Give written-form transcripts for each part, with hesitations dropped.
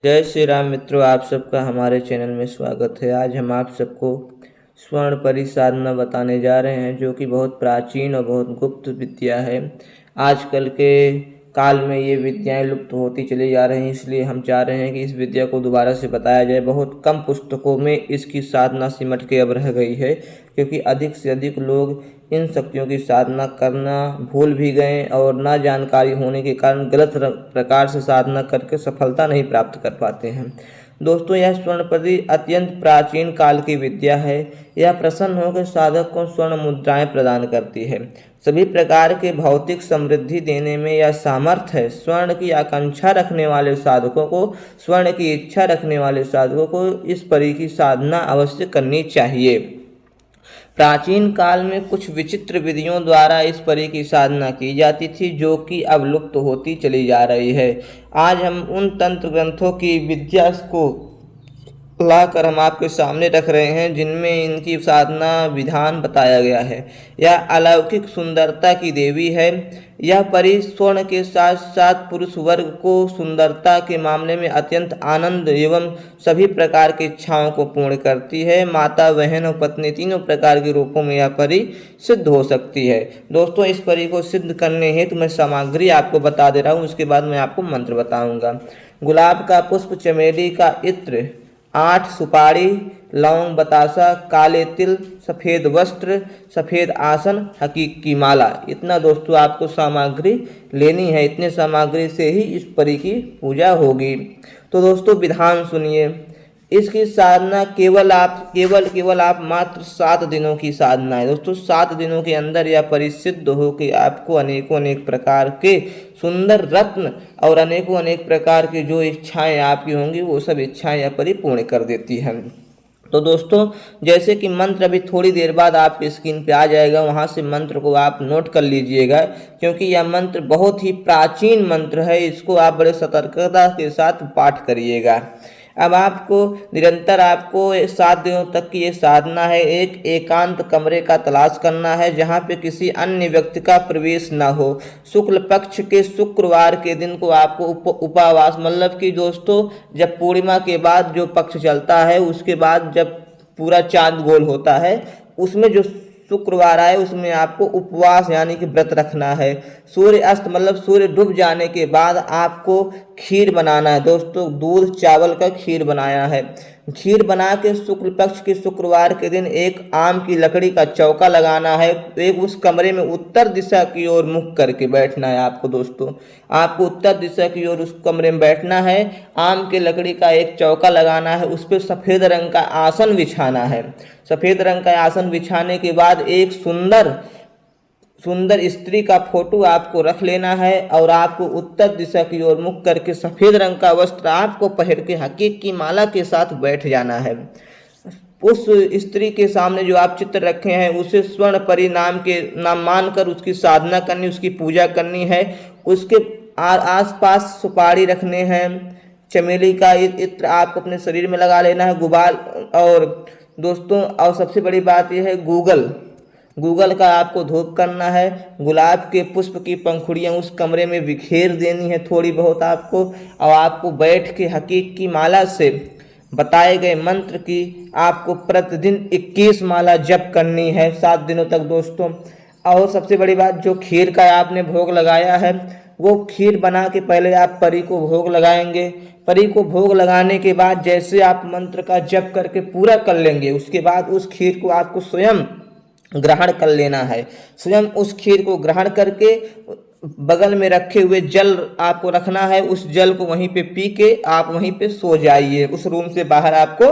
जय श्री राम मित्रों, आप सबका हमारे चैनल में स्वागत है। आज हम आप सबको स्वर्ण परी साधना बताने जा रहे हैं, जो कि बहुत प्राचीन और बहुत गुप्त विद्या है। आजकल के काल में ये विद्याएं लुप्त होती चली जा रही हैं, इसलिए हम चाह रहे हैं कि इस विद्या को दोबारा से बताया जाए। बहुत कम पुस्तकों में इसकी साधना सिमट के अब रह गई है, क्योंकि अधिक से अधिक लोग इन शक्तियों की साधना करना भूल भी गए और ना जानकारी होने के कारण गलत प्रकार से साधना करके सफलता नहीं प्राप्त कर पाते हैं। दोस्तों, यह स्वर्णपदी अत्यंत प्राचीन काल की विद्या है। यह प्रसन्न होकर साधक को स्वर्ण मुद्राएं प्रदान करती है। सभी प्रकार के भौतिक समृद्धि देने में यह सामर्थ्य है। स्वर्ण की आकांक्षा रखने वाले साधकों को, स्वर्ण की इच्छा रखने वाले साधकों को इस परी की साधना अवश्य करनी चाहिए। प्राचीन काल में कुछ विचित्र विधियों द्वारा इस परी की साधना की जाती थी, जो कि अब लुप्त होती चली जा रही है। आज हम उन तंत्र ग्रंथों की विद्या को लाकर हम आपके सामने रख रहे हैं, जिनमें इनकी साधना विधान बताया गया है। यह अलौकिक सुंदरता की देवी है। यह परी स्वर्ण के साथ साथ पुरुष वर्ग को सुंदरता के मामले में अत्यंत आनंद एवं सभी प्रकार की इच्छाओं को पूर्ण करती है। माता, बहन और पत्नी तीनों प्रकार के रूपों में यह परी सिद्ध हो सकती है। दोस्तों, इस परी को सिद्ध करने हेतु मैं सामग्री आपको बता दे रहा हूँ, उसके बाद मैं आपको मंत्र बताऊँगा। गुलाब का पुष्प, चमेली का इत्र, 8 सुपारी, लौंग, बतासा, काले तिल, सफ़ेद वस्त्र, सफ़ेद आसन, हकीक की माला। इतना दोस्तों आपको सामग्री लेनी है। इतने सामग्री से ही इस परी की पूजा होगी। तो दोस्तों, विधान सुनिए। इसकी साधना केवल आप मात्र 7 दिनों की साधना है। दोस्तों, 7 दिनों के अंदर यह परिसिद्ध हो कि आपको अनेकों अनेक प्रकार के सुंदर रत्न और अनेकों अनेक प्रकार की जो इच्छाएं आपकी होंगी, वो सब इच्छाएं यह परी पूर्ण कर देती है। तो दोस्तों, जैसे कि मंत्र अभी थोड़ी देर बाद आपकी स्क्रीन पे आ जाएगा, वहाँ से मंत्र को आप नोट कर लीजिएगा, क्योंकि यह मंत्र बहुत ही प्राचीन मंत्र है। इसको आप बड़े सतर्कता के साथ पाठ करिएगा। अब आपको निरंतर 7 दिनों तक की ये साधना है। एक एकांत कमरे का तलाश करना है, जहाँ पे किसी अन्य व्यक्ति का प्रवेश ना हो। शुक्ल पक्ष के शुक्रवार के दिन को आपको उपवास, मतलब कि दोस्तों, जब पूर्णिमा के बाद जो पक्ष चलता है, उसके बाद जब पूरा चांद गोल होता है, उसमें जो शुक्रवार आए उसमें आपको उपवास यानी कि व्रत रखना है। सूर्य अस्त मतलब सूर्य डूब जाने के बाद आपको खीर बनाना है। दोस्तों, दूध चावल का खीर बनाया है। खीर बना के शुक्ल पक्ष के शुक्रवार के दिन एक आम की लकड़ी का चौका लगाना है। एक उस कमरे में उत्तर दिशा की ओर मुख करके बैठना है आपको। दोस्तों, आपको उत्तर दिशा की ओर उस कमरे में बैठना है। आम के लकड़ी का एक चौका लगाना है, उस पर सफ़ेद रंग का आसन बिछाना है। सफ़ेद रंग का आसन बिछाने के बाद एक सुंदर स्त्री का फोटो आपको रख लेना है और आपको उत्तर दिशा की ओर मुख करके सफ़ेद रंग का वस्त्र आपको पहन के हकीक की माला के साथ बैठ जाना है। उस स्त्री के सामने जो आप चित्र रखे हैं, उसे स्वर्ण परी नाम मानकर उसकी साधना करनी, उसकी पूजा करनी है। उसके आसपास सुपारी रखने हैं। चमेली का इत्र आपको अपने शरीर में लगा लेना है। गुबाल और दोस्तों, और सबसे बड़ी बात यह है, गूगल का आपको धूप करना है। गुलाब के पुष्प की पंखुड़ियाँ उस कमरे में बिखेर देनी है थोड़ी बहुत आपको, और आपको बैठ के हकीक की माला से बताए गए मंत्र की आपको प्रतिदिन 21 माला जप करनी है 7 दिनों तक दोस्तों। और सबसे बड़ी बात, जो खीर का आपने भोग लगाया है, वो खीर बना के पहले आप परी को भोग लगाएंगे। परी को भोग लगाने के बाद जैसे आप मंत्र का जप करके पूरा कर लेंगे, उसके बाद उस खीर को आपको स्वयं ग्रहण कर लेना है। स्वयं उस खीर को ग्रहण करके बगल में रखे हुए जल आपको रखना है। उस जल को वहीं पे पी के आप वहीं पे सो जाइए। उस रूम से बाहर आपको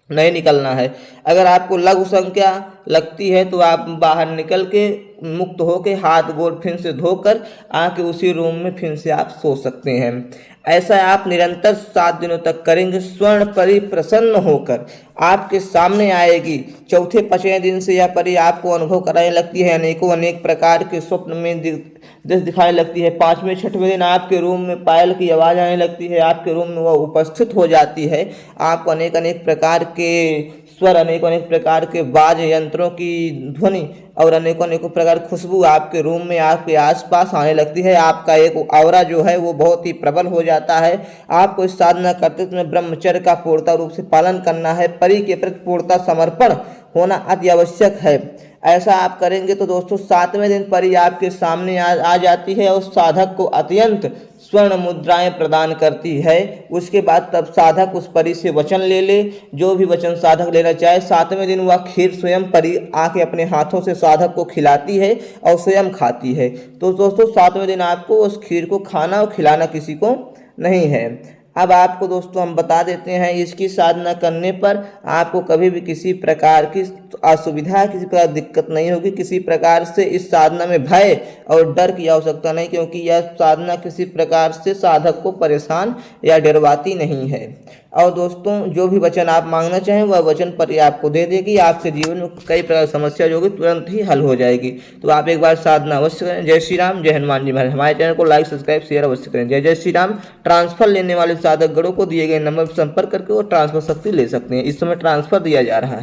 नहीं निकलना है। अगर आपको लघु संख्या लगती है तो आप बाहर निकल के मुक्त होकर हाथ गोड़ फिर से धोकर आके उसी रूम में फिर से आप सो सकते हैं। ऐसा आप निरंतर 7 दिनों तक करेंगे। स्वर्ण परी प्रसन्न होकर आपके सामने आएगी। चौथे 5वें दिन से यह परी आपको अनुभव कराने लगती है। अनेकों अनेक प्रकार के स्वप्न में दृश्य दिखाने लगती है। 5वें 6वें दिन आपके रूम में पायल की आवाज़ आने लगती है। आपके रूम में वह उपस्थित हो जाती है। आपको अनेक अनेक प्रकार के स्वर, अनेकों अनेक प्रकार के वाद्य यंत्रों की ध्वनि और अनेकों अनेकों प्रकार की खुशबू आपके रूम में, आपके आसपास आने लगती है। आपका एक ऑरा जो है वो बहुत ही प्रबल हो जाता है। आपको इस साधना करते समय ब्रह्मचर्य का पूर्णतः रूप से पालन करना है। परि के प्रति पूर्णतः समर्पण होना अति आवश्यक है। ऐसा आप करेंगे तो दोस्तों 7वें दिन परि आपके सामने आ जाती है और साधक को अत्यंत स्वर्ण मुद्राएं प्रदान करती है। उसके बाद तब साधक उस परी से वचन ले जो भी वचन साधक लेना चाहे। 7वें दिन वह खीर स्वयं परी आके अपने हाथों से साधक को खिलाती है और स्वयं खाती है। तो दोस्तों 7वें दिन आपको उस खीर को खाना और खिलाना किसी को नहीं है। अब आपको दोस्तों हम बता देते हैं, इसकी साधना करने पर आपको कभी भी किसी प्रकार की असुविधा, किसी प्रकार दिक्कत नहीं होगी। किसी प्रकार से इस साधना में भय और डर की आवश्यकता नहीं, क्योंकि यह साधना किसी प्रकार से साधक को परेशान या डरवाती नहीं है। और दोस्तों जो भी वचन आप मांगना चाहें वह वचन परी आपको दे देगी। आपके जीवन में कई प्रकार की समस्या जो होगी तुरंत ही हल हो जाएगी। तो आप एक बार साधना अवश्य करें। जय श्री राम, जय हनुमान जी महाराज। हमारे चैनल को लाइक, सब्सक्राइब, शेयर अवश्य करें। जय जय श्री राम। ट्रांसफर लेने वाले साधक गणों को दिए गए नंबर पर संपर्क करके वो ट्रांसफर शक्ति ले सकते हैं। इस समय ट्रांसफर दिया जा रहा है।